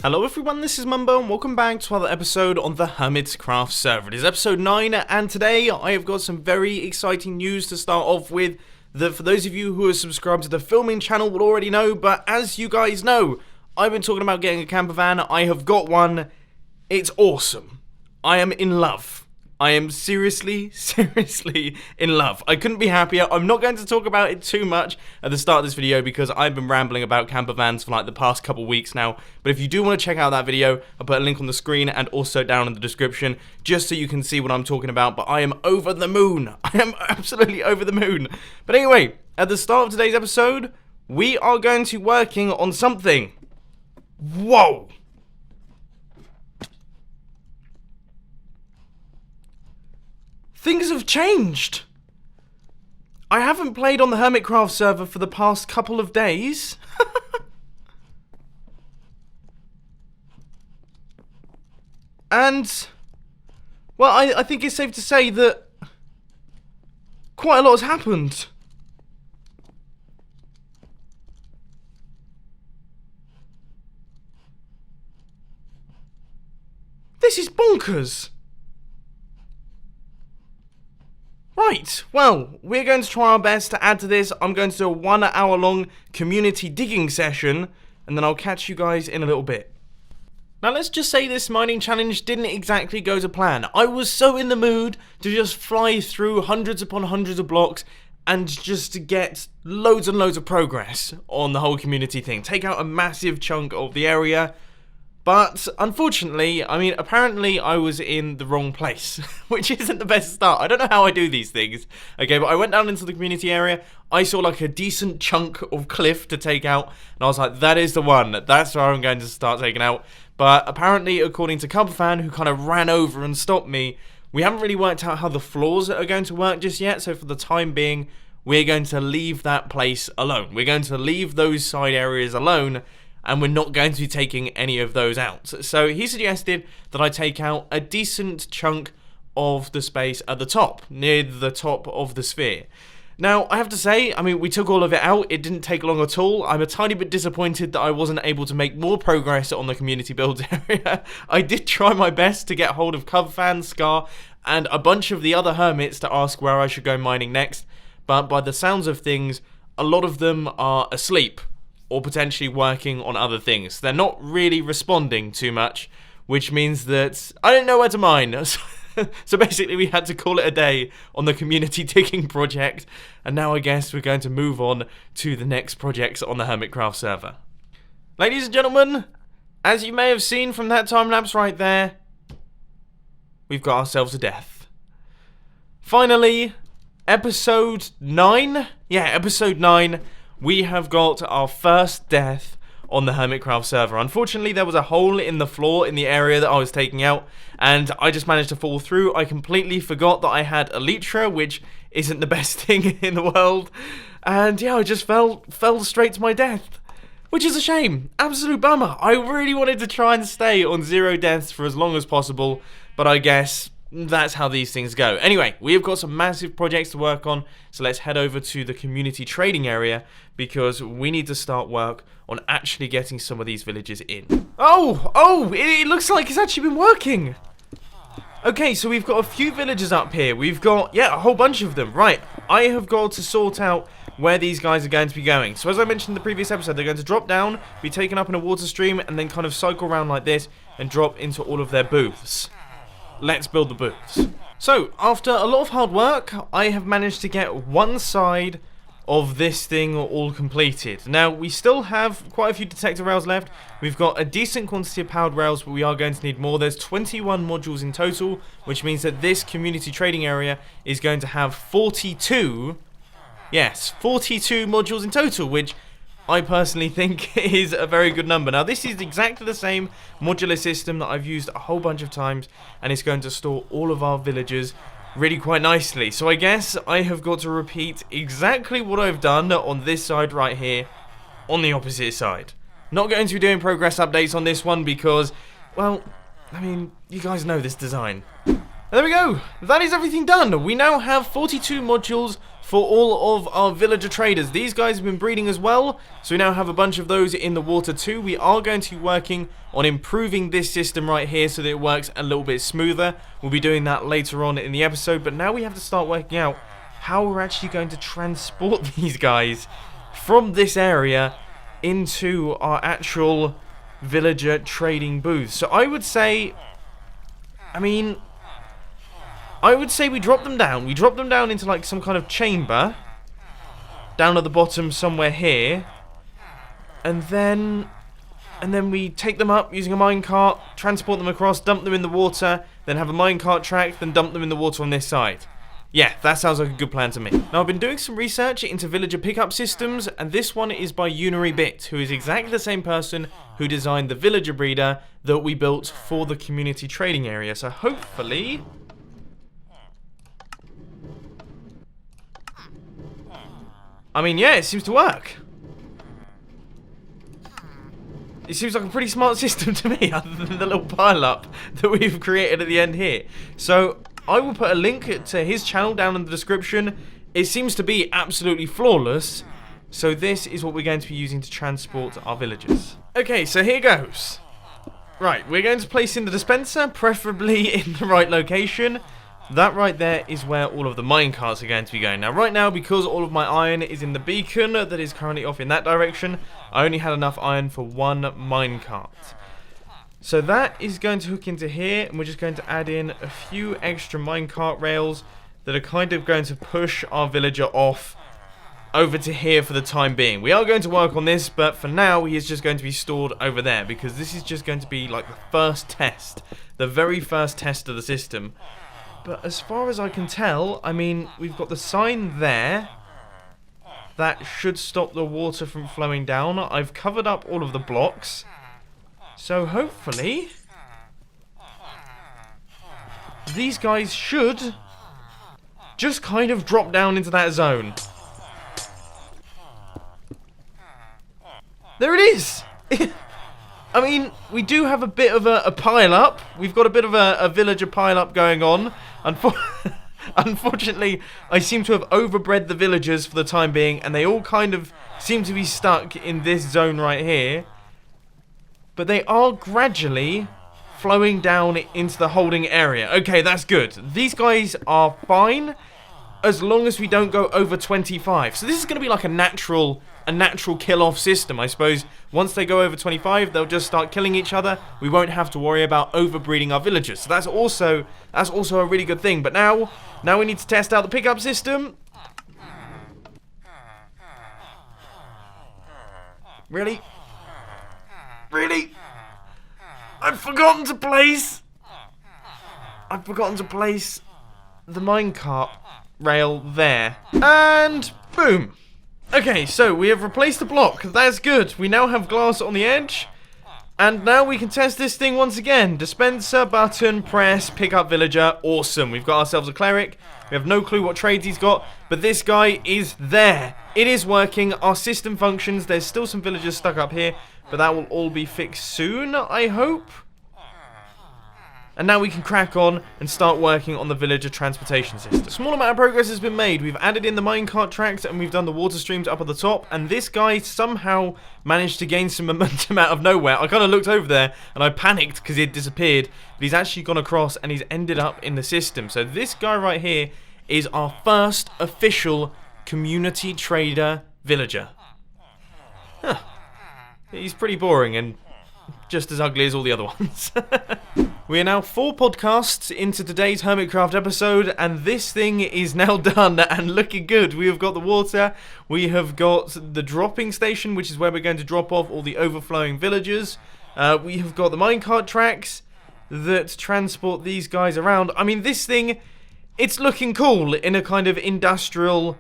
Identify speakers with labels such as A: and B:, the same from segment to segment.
A: Hello everyone, this is Mumbo and welcome back to another episode on the Hermitcraft server. It is episode 9 and today I have got some very exciting news to start off with that for those of you who are subscribed to the filming channel will already know, but as you guys know, I've been talking about getting a camper van. I have got one. It's awesome. I am in love. I am seriously in love. I couldn't be happier. I'm not going to talk about it too much at the start of this video because I've been rambling about camper vans for like the past couple weeks now. But if you do want to check out that video, I'll put a link on the screen and also down in the description just so you can see what I'm talking about. But I am over the moon. I am absolutely over the moon. But anyway, at the start of today's episode, we are going to be working on something. Whoa! Things have changed. I haven't played on the Hermitcraft server for the past couple of days. And, well, I think it's safe to say that quite a lot has happened. This is bonkers. Right, well, we're going to try our best to add to this. I'm going to do a 1 hour long community digging session, and then I'll catch you guys in a little bit. Now let's just say this mining challenge didn't exactly go to plan. I was so in the mood to just fly through hundreds upon hundreds of blocks and just to get loads and loads of progress on the whole community thing. Take out a massive chunk of the area. But, unfortunately, I mean, apparently I was in the wrong place, which isn't the best start. I don't know how I do these things, okay, but I went down into the community area, I saw like a decent chunk of cliff to take out, and I was like, that is the one, that's where I'm going to start taking out. But apparently, according to CubedHost, who kind of ran over and stopped me, we haven't really worked out how the floors are going to work just yet, so for the time being, we're going to leave that place alone. We're going to leave those side areas alone, and we're not going to be taking any of those out. So he suggested that I take out a decent chunk of the space at the top, near the top of the sphere. Now, I have to say, I mean, we took all of it out. It didn't take long at all. I'm a tiny bit disappointed that I wasn't able to make more progress on the community build area. I did try my best to get hold of CubedHost, Scar, and a bunch of the other hermits to ask where I should go mining next. But by the sounds of things, a lot of them are asleep, or potentially working on other things. They're not really responding too much, which means that I don't know where to mine. So basically we had to call it a day on the community digging project, and now I guess we're going to move on to the next projects on the Hermitcraft server. Ladies and gentlemen, as you may have seen from that time lapse right there, we've got ourselves a death. Finally, episode 9? Yeah, episode 9. We have got our first death on the Hermitcraft server. Unfortunately, there was a hole in the floor in the area that I was taking out, and I just managed to fall through. I completely forgot that I had elytra, which isn't the best thing in the world, and yeah, I just fell straight to my death, which is a shame. Absolute bummer. I really wanted to try and stay on 0 deaths for as long as possible, but I guess that's how these things go. Anyway, we have got some massive projects to work on, so let's head over to the community trading area because we need to start work on actually getting some of these villages in. Oh, it looks like it's actually been working. Okay, so we've got a few villages up here. We've got, yeah, a whole bunch of them. Right, I have got to sort out where these guys are going to be going. So as I mentioned in the previous episode, they're going to drop down, be taken up in a water stream, and then kind of cycle around like this and drop into all of their booths. Let's build the booths. So, after a lot of hard work, I have managed to get one side of this thing all completed. Now, we still have quite a few detector rails left. We've got a decent quantity of powered rails, but we are going to need more. There's 21 modules in total, which means that this community trading area is going to have 42, yes, 42 modules in total, which I personally think is a very good number. Now, this is exactly the same modular system that I've used a whole bunch of times, and it's going to store all of our villagers really quite nicely. So I guess I have got to repeat exactly what I've done on this side right here on the opposite side. Not going to be doing progress updates on this one because, well, I mean, you guys know this design. And there we go. That is everything done. We now have 42 modules for all of our villager traders. These guys have been breeding as well, so we now have a bunch of those in the water too. We are going to be working on improving this system right here so that it works a little bit smoother. We'll be doing that later on in the episode, but now we have to start working out how we're actually going to transport these guys from this area into our actual villager trading booth. So I would say, we drop them down. We drop them down into like some kind of chamber down at the bottom somewhere here, and then we take them up using a minecart, transport them across, dump them in the water, then have a minecart track, then dump them in the water on this side. Yeah, that sounds like a good plan to me. Now, I've been doing some research into villager pickup systems, and this one is by UnityBit, who is exactly the same person who designed the villager breeder that we built for the community trading area. So hopefully... yeah, it seems to work. It seems like a pretty smart system to me, other than the little pile-up that we've created at the end here. So... I will put a link to his channel down in the description. It seems to be absolutely flawless. So this is what we're going to be using to transport our villagers. Okay, so here goes. Right, we're going to place in the dispenser, preferably in the right location. That right there is where all of the minecarts are going to be going. Now, right now, because all of my iron is in the beacon that is currently off in that direction, I only had enough iron for one minecart. So that is going to hook into here, and we're just going to add in a few extra minecart rails that are kind of going to push our villager off over to here for the time being. We are going to work on this, but for now he is just going to be stored over there, because this is just going to be like the first test, the very first test of the system. But as far as I can tell, we've got the sign there. That should stop the water from flowing down. I've covered up all of the blocks. So hopefully, these guys should just kind of drop down into that zone. There it is! We do have a bit of a pile-up. We've got a bit of a villager pile-up going on. Unfortunately, I seem to have overbred the villagers for the time being, and they all kind of seem to be stuck in this zone right here. But they are gradually flowing down into the holding area. Okay, that's good. These guys are fine as long as we don't go over 25. So this is going to be like a natural kill-off system, I suppose. Once they go over 25, they'll just start killing each other. We won't have to worry about overbreeding our villagers. So that's also a really good thing. But now we need to test out the pickup system. Really? Really? I've forgotten to place the minecart rail there. And boom. Okay, so we have replaced the block. That's good. We now have glass on the edge. And now we can test this thing once again. Dispenser, button, press, pick up villager. Awesome. We've got ourselves a cleric. We have no clue what trades he's got, but this guy is there. It is working. Our system functions. There's still some villagers stuck up here, but that will all be fixed soon, I hope. And now we can crack on and start working on the villager transportation system. A small amount of progress has been made. We've added in the minecart tracks and we've done the water streams up at the top. And this guy somehow managed to gain some momentum out of nowhere. I kind of looked over there and I panicked because he had disappeared. But he's actually gone across and he's ended up in the system. So this guy right here is our first official community trader villager. Huh. He's pretty boring and just as ugly as all the other ones. We are now 4 podcasts into today's Hermitcraft episode, and this thing is now done and looking good. We have got the water, we have got the dropping station, which is where we're going to drop off all the overflowing villagers. We have got the minecart tracks that transport these guys around. I mean, this thing, it's looking cool in a kind of industrial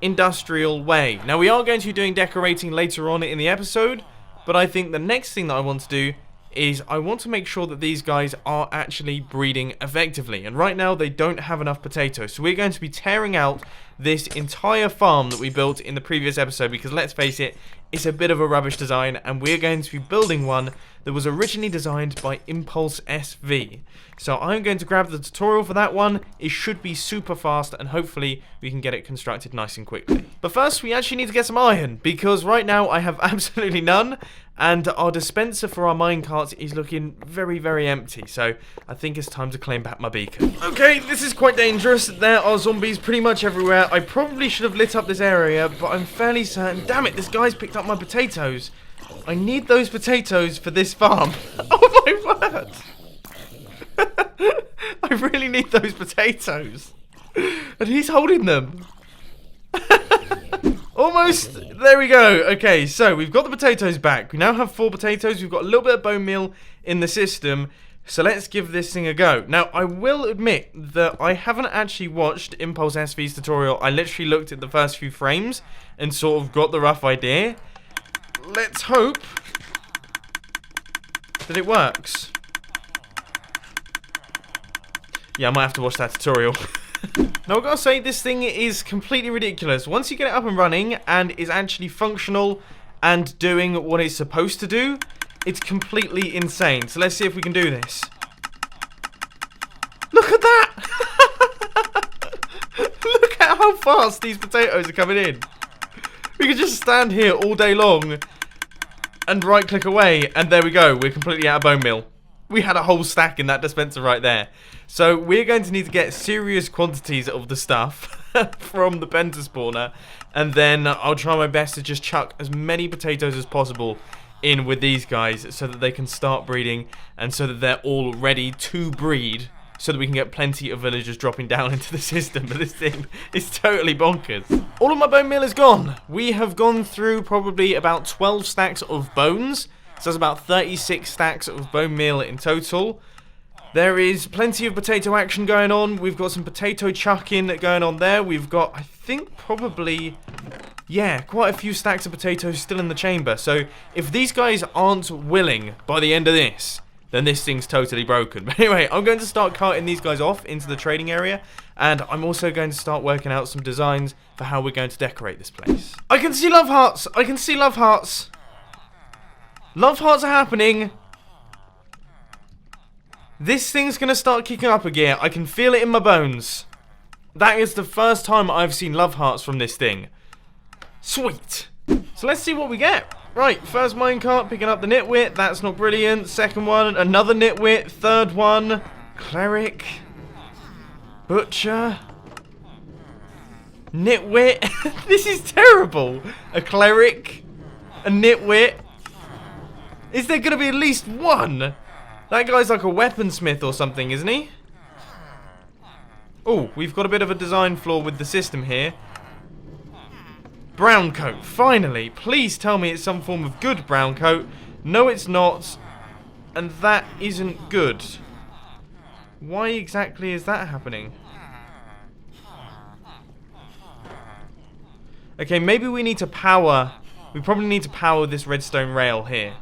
A: way. Now, we are going to be doing decorating later on in the episode, but I think the next thing that I want to do is I want to make sure that these guys are actually breeding effectively. And right now, they don't have enough potatoes. So we're going to be tearing out this entire farm that we built in the previous episode because, let's face it, it's a bit of a rubbish design, and we're going to be building one that was originally designed by Impulse SV. So I'm going to grab the tutorial for that one. It should be super fast, and hopefully we can get it constructed nice and quickly. But first, we actually need to get some iron, because right now I have absolutely none, and our dispenser for our minecarts is looking very, very empty. So I think it's time to claim back my beacon. Okay, this is quite dangerous. There are zombies pretty much everywhere. I probably should have lit up this area, but I'm fairly certain... Damn it, this guy's picked up my potatoes. I need those potatoes for this farm. Oh my word! I really need those potatoes. And he's holding them. Almost. There we go. Okay, so we've got the potatoes back. We now have 4 potatoes. We've got a little bit of bone meal in the system. So let's give this thing a go. Now, I will admit that I haven't actually watched Impulse SV's tutorial. I literally looked at the first few frames and sort of got the rough idea. Let's hope that it works. Yeah, I might have to watch that tutorial. Now, I've got to say, this thing is completely ridiculous. Once you get it up and running and is actually functional and doing what it's supposed to do, it's completely insane. So let's see if we can do this. Look at that! Look at how fast these potatoes are coming in. We could just stand here all day long and right-click away, and there we go. We're completely out of bone meal. We had a whole stack in that dispenser right there. So we're going to need to get serious quantities of the stuff from the Penta spawner, and then I'll try my best to just chuck as many potatoes as possible in with these guys so that they can start breeding and so that they're all ready to breed, so that we can get plenty of villagers dropping down into the system. But this thing is totally bonkers. All of my bone meal is gone. We have gone through probably about 12 stacks of bones. So that's about 36 stacks of bone meal in total. There is plenty of potato action going on. We've got some potato chucking going on there. We've got, I think, probably, yeah, quite a few stacks of potatoes still in the chamber. So if these guys aren't willing by the end of this, then this thing's totally broken. But anyway, I'm going to start carting these guys off into the trading area, and I'm also going to start working out some designs for how we're going to decorate this place. I can see love hearts. I can see love hearts. Love hearts are happening. This thing's going to start kicking up a gear. I can feel it in my bones. That is the first time I've seen love hearts from this thing. Sweet. So let's see what we get. Right, first minecart, picking up the nitwit. That's not brilliant. Second one, another nitwit. Third one, cleric. Butcher. Nitwit. This is terrible. A cleric. A nitwit. Is there going to be at least one? That guy's like a weaponsmith or something, isn't he? Oh, we've got a bit of a design flaw with the system here. Brown coat, finally. Please tell me it's some form of good brown coat. No, it's not. And that isn't good. Why exactly is that happening? Okay, maybe we need to power... We probably need to power this redstone rail here.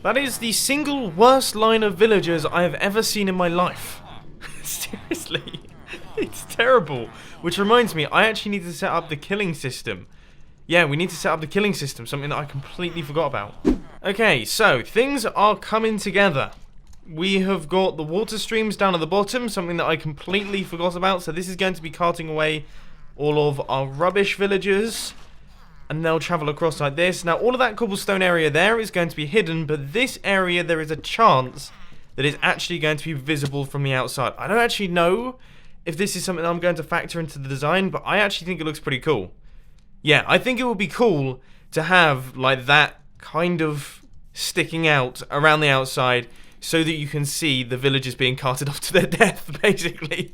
A: That is the single worst line of villagers I have ever seen in my life. Seriously. It's terrible. Which reminds me, I actually need to set up the killing system. Yeah, we need to set up the killing system, something that I completely forgot about. Okay, so things are coming together. We have got the water streams down at the bottom, something that I completely forgot about. So this is going to be carting away all of our rubbish villagers. And they'll travel across like this. Now, all of that cobblestone area there is going to be hidden, but this area, there is a chance that it's actually going to be visible from the outside. I don't actually know if this is something I'm going to factor into the design, but I actually think it looks pretty cool. Yeah, I think it would be cool to have, like, that kind of sticking out around the outside so that you can see the villagers being carted off to their death, basically.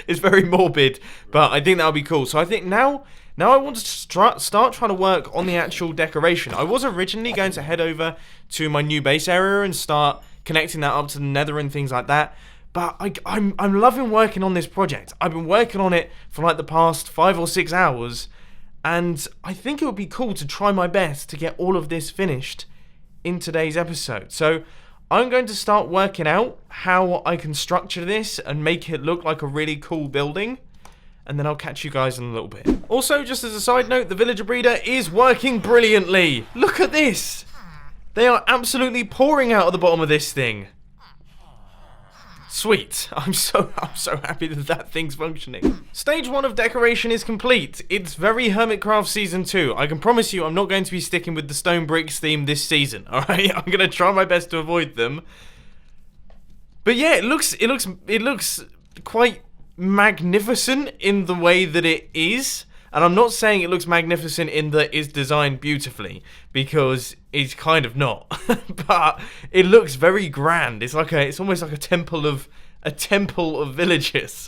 A: It's very morbid, but I think that would be cool. So I think now I want to start trying to work on the actual decoration. I was originally going to head over to my new base area and start connecting that up to the nether and things like that. But I'm loving working on this project. I've been working on it for like the past 5 or 6 hours. And I think it would be cool to try my best to get all of this finished in today's episode. So I'm going to start working out how I can structure this and make it look like a really cool building. and then I'll catch you guys in a little bit. Also, just as a side note, the villager breeder is working brilliantly. Look at this. They are absolutely pouring out of the bottom of this thing. Sweet. I'm so happy that that thing's functioning. Stage 1 of decoration is complete. It's very Hermitcraft Season 2. I can promise you I'm not going to be sticking with the stone bricks theme this season, alright? I'm going to try my best to avoid them. But yeah, it looks quite magnificent in the way that it is. And I'm not saying it looks magnificent in that it's designed beautifully, because it's kind of not. But it looks very grand. It's almost like a temple of villages.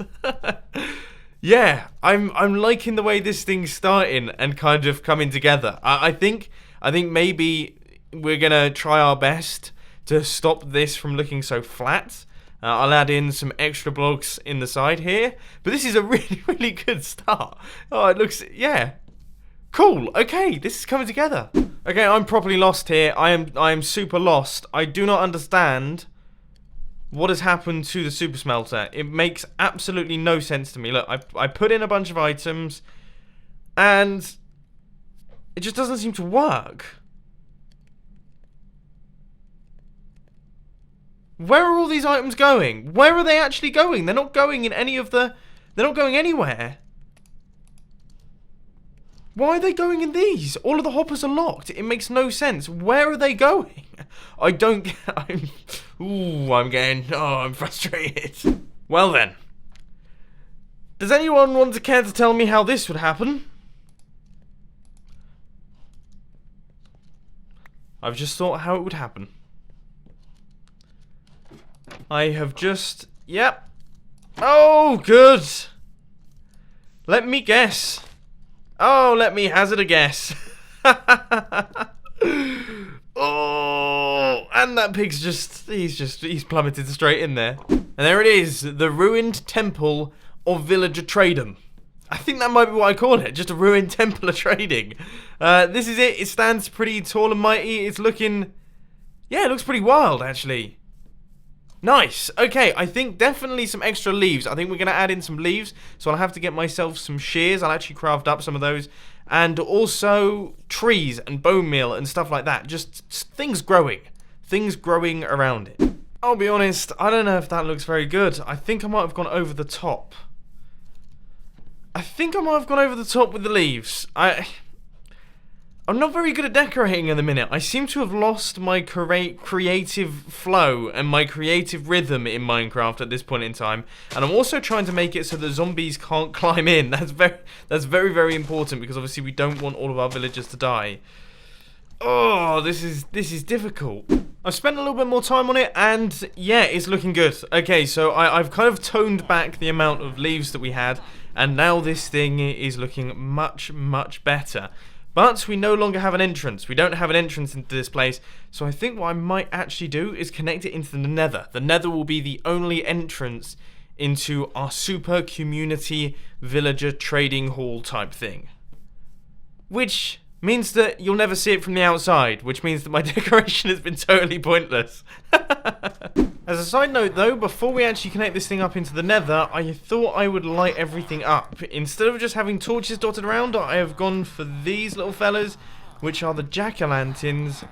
A: Yeah, I'm liking the way this thing's starting and kind of coming together. I think maybe we're gonna try our best to stop this from looking so flat. I'll add in some extra blocks in the side here. But this is a really, really good start. Oh, it looks, yeah. Cool. Okay, this is coming together. Okay, I'm properly lost here. I am super lost. I do not understand what has happened to the super smelter. It makes absolutely no sense to me. Look, I put in a bunch of items, and it just doesn't seem to work. Where are all these items going? Where are they actually going? They're not going in any of the... They're not going anywhere. Why are they going in these? All of the hoppers are locked. It makes no sense. Where are they going? I don't get... I'm frustrated. Well then. Does anyone want to care to tell me how this would happen? I've just thought how it would happen. I have just... Yep. Oh, good. Let me guess. Oh, let me hazard a guess. Oh, and that pig's he's plummeted straight in there. And there it is, the ruined temple of villager trading. I think that might be what I call it, just a ruined temple of trading. This is it. It stands pretty tall and mighty. It's looking... Yeah, it looks pretty wild, actually. Nice. Okay, I think definitely some extra leaves. I think we're going to add in some leaves, so I'll have to get myself some shears. I'll actually craft up some of those. And also trees and bone meal and stuff like that. Just things growing. Things growing around it. I'll be honest, I don't know if that looks very good. I think I might have gone over the top. With the leaves. I'm not very good at decorating in the minute. I seem to have lost my creative flow and my creative rhythm in Minecraft at this point in time. And I'm also trying to make it so that zombies can't climb in. That's very, very important, because obviously we don't want all of our villagers to die. Oh, this is difficult. I've spent a little bit more time on it, and yeah, it's looking good. Okay, so I've kind of toned back the amount of leaves that we had, and now this thing is looking much, much better. But we no longer have an entrance. We don't have an entrance into this place. So I think what I might actually do is connect it into the nether. The nether will be the only entrance into our super community villager trading hall type thing. Which means that you'll never see it from the outside. Which means that my decoration has been totally pointless. As a side note though, before we actually connect this thing up into the nether, I thought I would light everything up. Instead of just having torches dotted around, I have gone for these little fellas, which are the jack-o'-lanterns.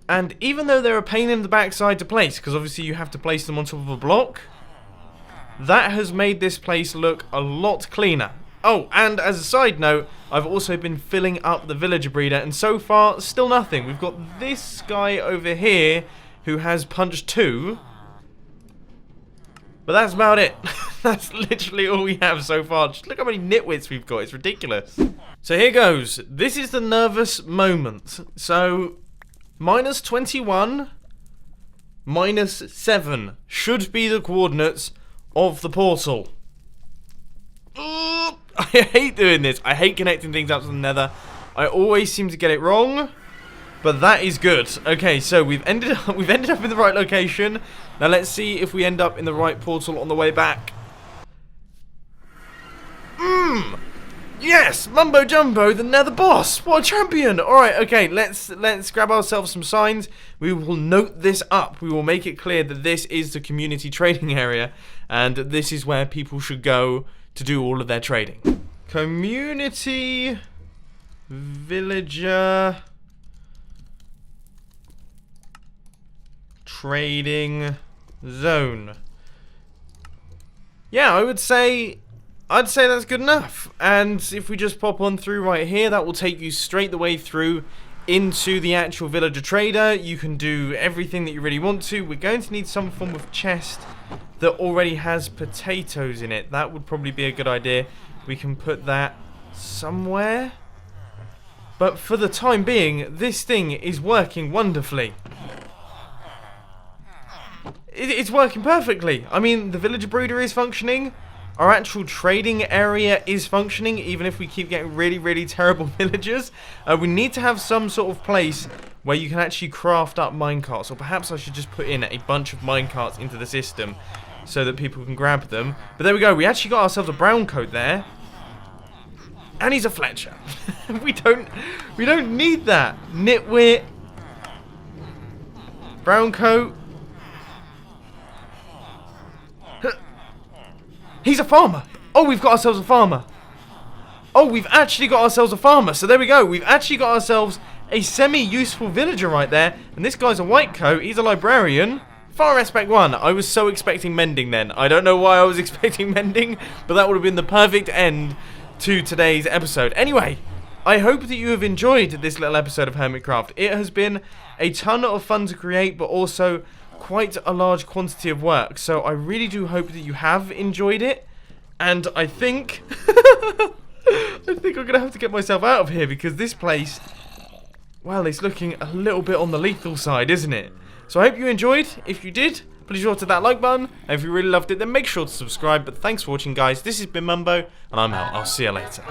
A: And even though they're a pain in the backside to place, because obviously you have to place them on top of a block, that has made this place look a lot cleaner. Oh, and as a side note, I've also been filling up the villager breeder, and so far, still nothing. We've got this guy over here who has punch 2. But that's about it. That's literally all we have so far. Just look how many nitwits we've got. It's ridiculous. So here goes. This is the nervous moment. So, -21, -7 should be the coordinates of the portal. I hate doing this. I hate connecting things up to the nether. I always seem to get it wrong. But that is good. Okay, so we've ended up in the right location. Now let's see if we end up in the right portal on the way back. Yes, Mumbo Jumbo, the Nether boss. What a champion! All right, okay, let's grab ourselves some signs. We will note this up. We will make it clear that this is the community trading area, and this is where people should go to do all of their trading. Community villager trading zone. Yeah, I'd say that's good enough. And if we just pop on through right here, that will take you straight the way through into the actual villager trader. You can do everything that you really want to. We're going to need some form of chest that already has potatoes in it. That would probably be a good idea. We can put that somewhere. But for the time being, this thing is working wonderfully. It's working perfectly. I mean, the villager brooder is functioning. Our actual trading area is functioning, even if we keep getting really, really terrible villagers. We need to have some sort of place where you can actually craft up minecarts. Or perhaps I should just put in a bunch of minecarts into the system so that people can grab them. But there we go. We actually got ourselves a brown coat there. And he's a Fletcher. we don't need that. Nitwit. Brown coat. He's a farmer. Oh, we've got ourselves a farmer. Oh, we've actually got ourselves a farmer. So there we go. We've actually got ourselves a semi-useful villager right there. And this guy's a white coat. He's a librarian. Far respect 1. I was so expecting mending then. I don't know why I was expecting mending, but that would have been the perfect end to today's episode. Anyway, I hope that you have enjoyed this little episode of Hermitcraft. It has been a ton of fun to create, but also quite a large quantity of work. So I really do hope that you have enjoyed it. And I think I'm gonna have to get myself out of here, because this place, well, it's looking a little bit on the lethal side, isn't it? So I hope you enjoyed. If you did, please sure to hit that like button. And if you really loved it, then make sure to subscribe. But thanks for watching, guys. This has been Mumbo, and I'm out. I'll see you later.